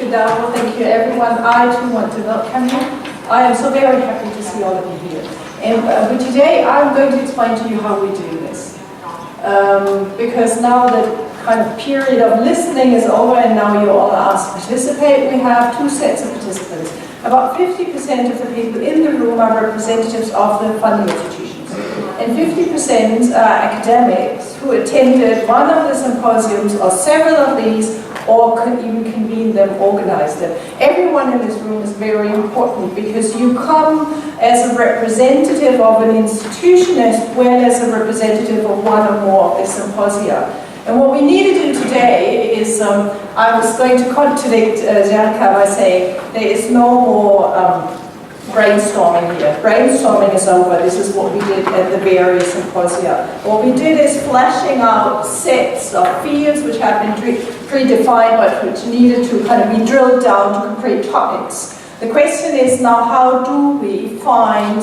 you, Darryl. Thank you, everyone. I too want to welcome you. I am so very happy to see all of you here. And but today I'm going to explain to you how we do this. Because now the kind of period of listening is over and now you're all asked to participate. We have two sets of participants. About 50% of the people in the room are representatives of the funding institutions. And 50% are academics who attended one of the symposiums or several of these, or could even convene them, organize them. Everyone in this room is very important because you come as a representative of an institution as well as a representative of one or more of the symposia. And what we need to do today is, I was going to contradict Janka by saying there is no more brainstorming here. Brainstorming is over. This is what we did at the various symposia. What we did is fleshing out sets of fields which have been predefined but which needed to kind of be drilled down to concrete topics. The question is now, how do we find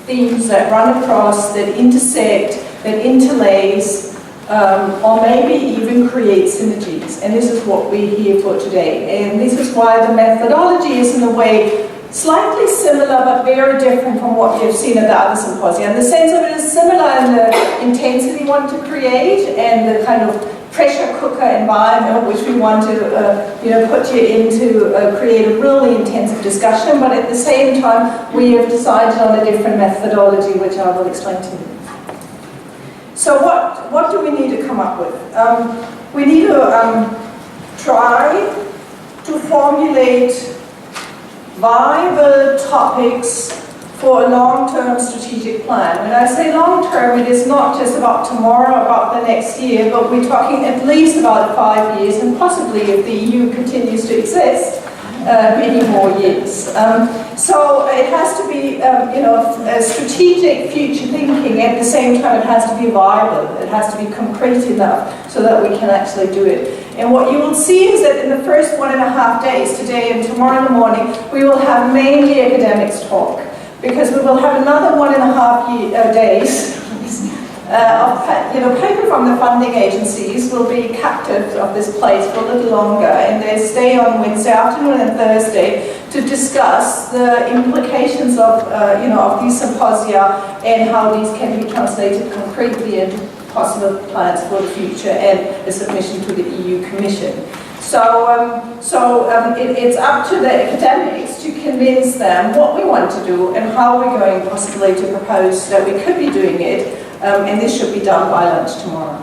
themes that run across, that intersect, that interlace, or maybe even create synergies? And this is what we're here for today. And this is why the methodology is in a way slightly similar but very different from what you've seen at the other symposia. And the sense of it is similar in the intensity we want to create and the kind of pressure cooker environment which we want to put you into, create a really intensive discussion, but at the same time we have decided on a different methodology which I will explain to you. So what do we need to come up with? We need to try to formulate viable topics for a long-term strategic plan. When I say long-term, it is not just about tomorrow, about the next year, but we're talking at least about 5 years, and possibly, if the EU continues to exist, many more years. So it has to be, a strategic future thinking. At the same time, it has to be viable. It has to be concrete enough so that we can actually do it. And what you will see is that in the first 1.5 days, today and tomorrow in the morning, we will have mainly academics talk, because we will have another 1.5 days of paper from the funding agencies will be captive of this place for a little longer, and they stay on Wednesday afternoon and Thursday to discuss the implications of these symposia and how these can be translated concretely into possible plans for the future and a submission to the EU Commission. So it's up to the academics to convince them what we want to do and how we're going possibly to propose that we could be doing it, and this should be done by lunch tomorrow.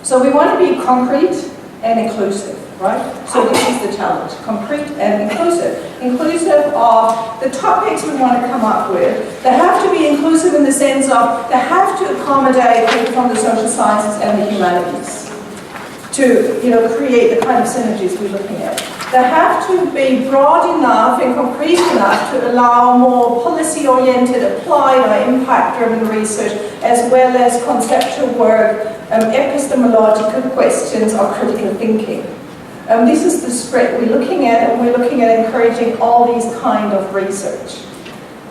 So we want to be concrete and inclusive, right? So this is the challenge, concrete and inclusive. Inclusive of the topics we want to come up with. They have to be inclusive in the sense of they have to accommodate people from the social sciences and the humanities to create the kind of synergies we're looking at. They have to be broad enough and concrete enough to allow more policy-oriented, applied or impact-driven research, as well as conceptual work, epistemological questions or critical thinking. This is the spread we're looking at, and we're looking at encouraging all these kind of research.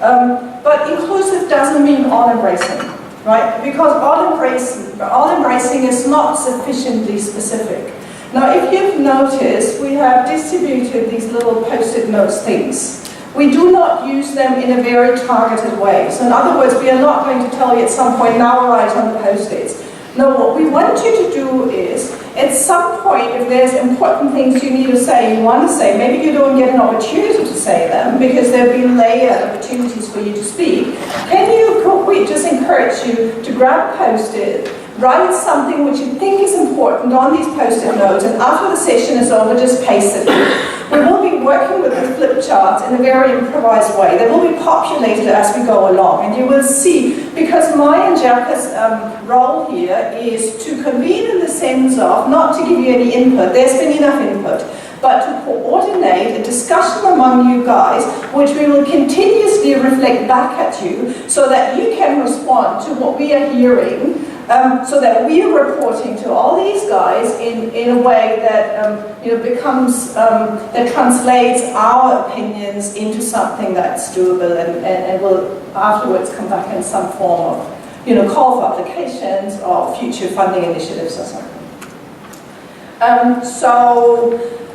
But inclusive doesn't mean all-embracing. Right? Because all embracing is not sufficiently specific. Now, if you've noticed, we have distributed these little post-it notes things. We do not use them in a very targeted way. So in other words, we are not going to tell you at some point, now write on the post-its. No, what we want you to do is, at some point, if there's important things you need to say, you want to say, maybe you don't get an opportunity to say them because there have been layered opportunities for you to speak. We just encourage you to grab a post-it, write something which you think is important on these post-it notes, and after the session is over, just paste it. We will be working with the flip charts in a very improvised way. They will be populated as we go along, and you will see, because my and Jacka's role here is to convene in the sense of not to give you any input. There's been enough input. But to coordinate a discussion among you guys, which we will continuously reflect back at you, so that you can respond to what we are hearing, so that we are reporting to all these guys in a way that that translates our opinions into something that's doable and will afterwards come back in some form of call for applications or future funding initiatives or something.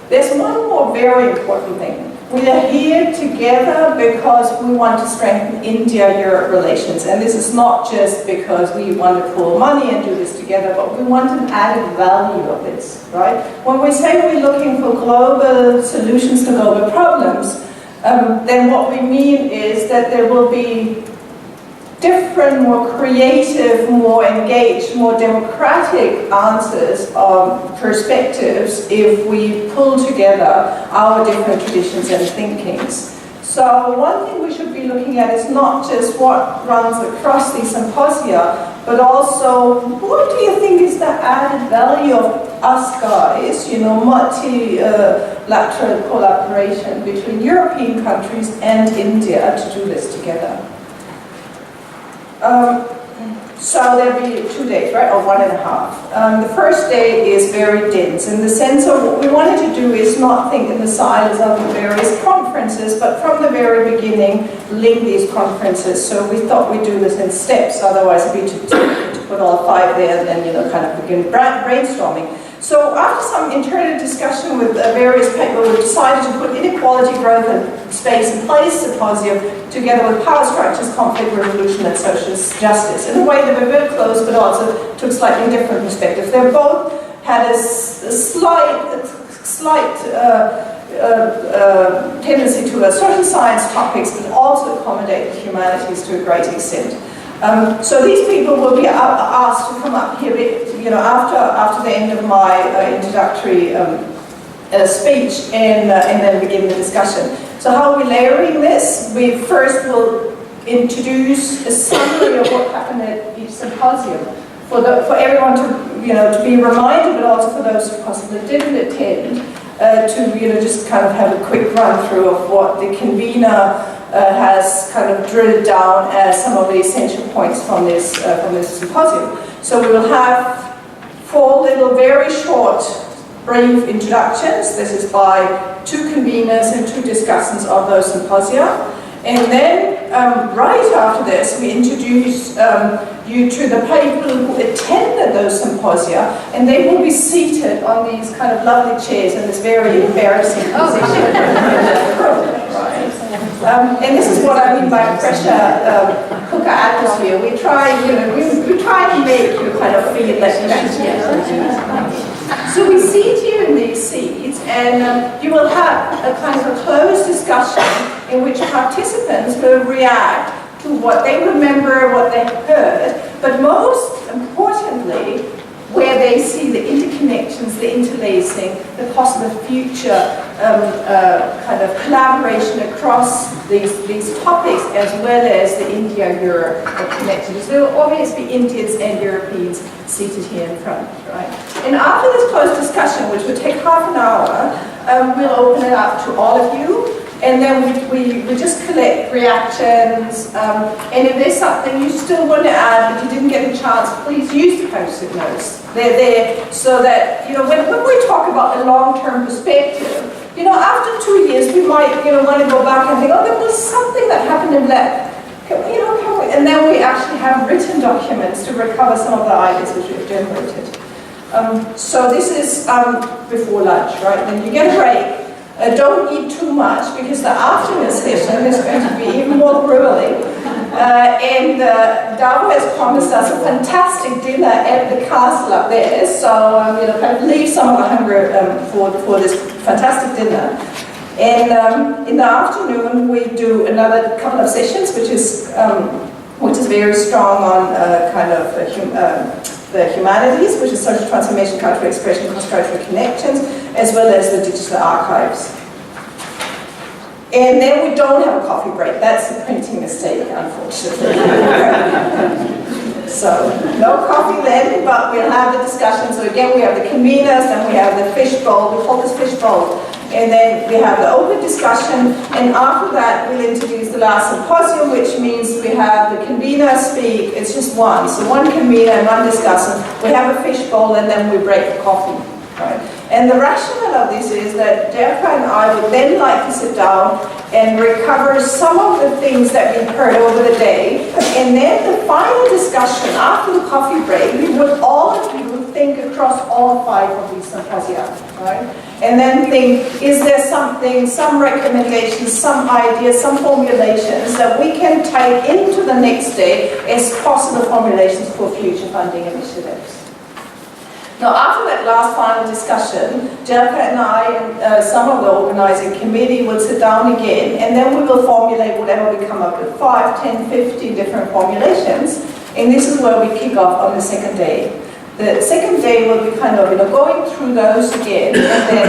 There's one more very important thing. We are here together because we want to strengthen India-Europe relations. And this is not just because we want to pool money and do this together, but we want an added value of this, right? When we say we're looking for global solutions to global problems, then what we mean is that there will be different, more creative, more engaged, more democratic answers or perspectives if we pull together our different traditions and thinkings. So one thing we should be looking at is not just what runs across these symposia, but also what do you think is the added value of us guys, you know, multilateral collaboration between European countries and India to do this together. So there'll be 2 days, right, or 1.5. The first day is very dense in the sense of what we wanted to do is not think in the silos of the various conferences, but from the very beginning link these conferences. So we thought we'd do this in steps, otherwise it'd be too difficult to put all 5 there and then, you know, kind of begin brainstorming. So after some internal discussion with various people, we decided to put inequality, growth and space and place symposium together with power structures, conflict, revolution and social justice. In a way they were very close, but also took slightly different perspectives. They both had a slight tendency to social science topics, but also accommodate the humanities to a great extent. So these people will be asked to come up here, you know, after the end of my introductory speech, and then begin the discussion. So how are we layering this? We first will introduce a summary of what happened at each symposium for everyone to, you know, to be reminded, but also for those who possibly didn't attend, to, you know, just kind of have a quick run through of what the convener has kind of drilled down as some of the essential points from this symposium. So we will have 4 little very short, brief introductions. This is by 2 conveners and 2 discussants of those symposia. And then right after this, we introduce you to the people who attended those symposia, and they will be seated on these kind of lovely chairs in this very embarrassing position. And this is what I mean by pressure cooker atmosphere. We try, you know, we try to make you kind of feel that you should get. So we seat you in these seats, and you will have a kind of a closed discussion in which participants will react to what they remember, what they heard, but most importantly, where they see the interconnections, the interlacing, the possible future kind of collaboration across these topics, as well as the India-Europe connections. There will always be Indians and Europeans seated here in front, right? And after this closed discussion, which will take half an hour, we'll open it up to all of you. And then we just collect reactions, and if there's something you still want to add but you didn't get a chance, please use the post-it notes. They're there so that, you know, when we talk about the long-term perspective, you know, after 2 years we might, you know, want to go back and think, oh, there was something that happened in that. And then we actually have written documents to recover some of the ideas which we've generated. So this is before lunch, right? Then you get a break. Don't eat too much because the afternoon session is going to be even more grueling. And Davo has promised us a fantastic dinner at the castle up there. So you know, kind of leave some of the hunger for this fantastic dinner. And in the afternoon we do another couple of sessions, which is very strong on kind of the humanities, which is social transformation, cultural expression, cross-cultural connections, as well as the digital archives. And then we don't have a coffee break. That's a printing mistake, unfortunately. So, no coffee then, but we'll have the discussion. So again, we have the conveners, then we have the fishbowl, we call this fishbowl. And then we have the open discussion, and after that we'll introduce the last symposium, which means we have the convener speak. It's just one, so one convener and one discussant. We have a fishbowl, and then we break the coffee, right? And the rationale of this is that Jessica and I would then like to sit down and recover some of the things that we've heard over the day, and then the final discussion after the coffee break, we would all of you think across all 5 of these symposia, right? And then think, is there something, some recommendations, some ideas, some formulations that we can take into the next day as possible formulations for future funding initiatives? Now, after that last final discussion, Jelka and I and some of the organizing committee will sit down again, and then we will formulate whatever we come up with, 5, 10, 15 different formulations, and this is where we kick off on the second day. The second day will be kind of, going through those again, and then,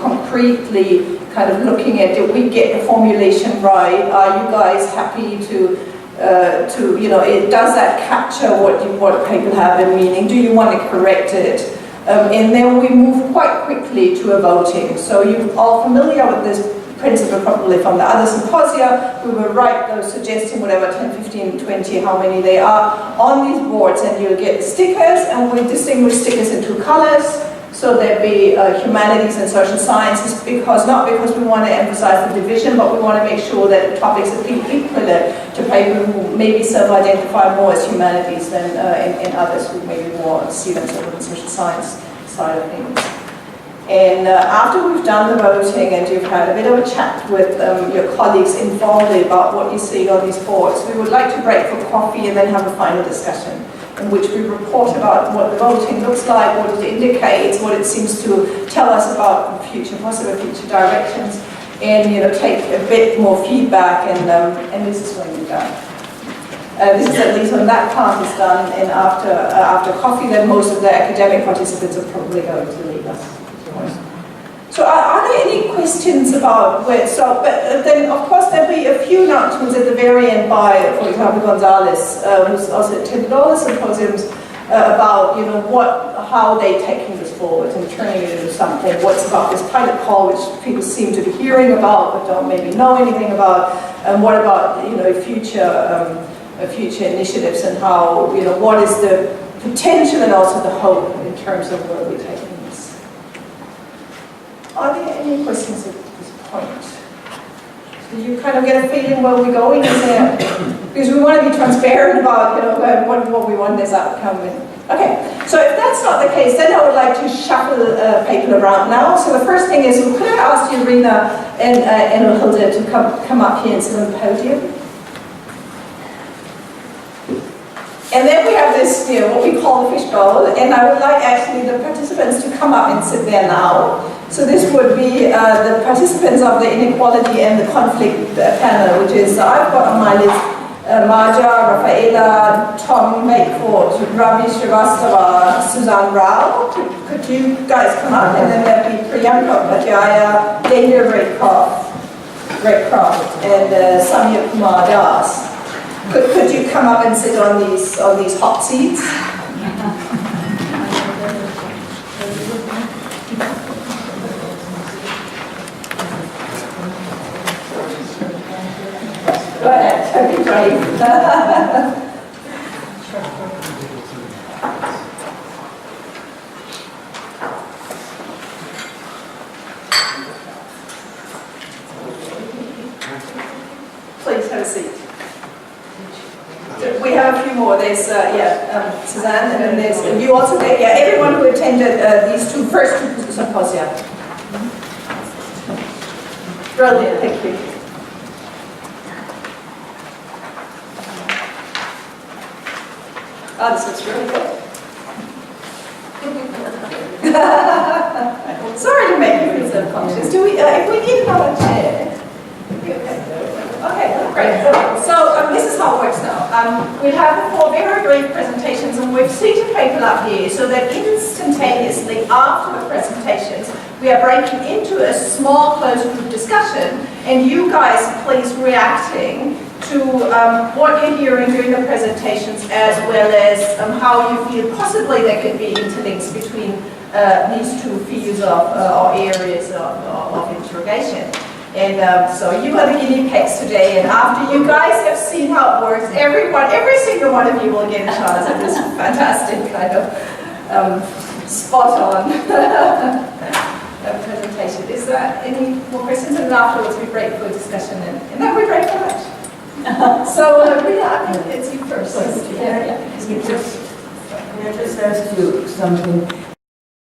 concretely kind of looking at, did we get the formulation right? Are you guys happy to does that capture what people have in meaning? Do you want to correct it? And then we move quite quickly to a voting. So you're all familiar with this principle probably from the other symposia. We will write those suggesting whatever 10, 15, 20, how many they are on these boards, and you'll get stickers, and we distinguish stickers in 2 colors. So there'd be humanities and social sciences, not because we want to emphasize the division, but we want to make sure that the topics appeal equally to people who maybe self-identify more as humanities than in others who maybe more see themselves on the social science side of things. And after we've done the voting and you've had a bit of a chat with your colleagues informally about what you see on these boards, we would like to break for coffee and then have a final discussion, in which we report about what the voting looks like, what it indicates, what it seems to tell us about possible future directions, and take a bit more feedback, and this is when we're done. This is at least when that part is done, and after coffee, then most of the academic participants are probably going to leave us. So are there any questions about but then of course there'll be a few announcements at the very end by, for example, Gonzalez, who's also attended all the symposiums, about how they're taking this forward and turning it into something. What's about this pilot call, which people seem to be hearing about but don't maybe know anything about, and what about future initiatives, and how what is the potential and also the hope in terms of where we're taking. Are there any questions at this point? Do you kind of get a feeling where we're going? Because we want to be transparent about what we want this outcome. Okay, so if that's not the case, then I would like to shuffle people around now. So the first thing is, could I ask you, Rina and Hilda, to come up here and sit on the podium? And then we have this, what we call the fishbowl, and I would like actually the participants to come up and sit there now. So this would be the participants of the inequality and the conflict panel, which is, I've got on my list, Marja, Rafaela, Tom Makeford, Ravi Srivastava, Suzanne Rao. Could you guys come up? And then there'd be Priyanka Bhattacharya, Daniel Redcroft, and Samir Kumar Das. Could you come up and sit on these hot seats? Go ahead, don't be brave. Please have a seat. We have a few more. There's Suzanne, and then there's you also. Everyone who attended these first two symposia. Brilliant, thank you. Oh, this looks really good. Sorry to make you feel so conscious. Do we? If we need another chair. Okay, great. So this is how it works now. We have 4 very brief presentations, and we've seated people up here so that instantaneously after the presentations, we are breaking into a small closed group discussion, and you guys please reacting to what you're hearing during the presentations, as well as how you feel possibly there could be interlinks between these 2 fields or areas of interrogation. And so you are the guinea pigs today, and after you guys have seen how it works, every single one of you will get a chance at this fantastic kind of spot-on presentation. Is there any more questions? And afterwards we break for discussion, and then we break for lunch. So Rita, it's you first. May I just ask you something?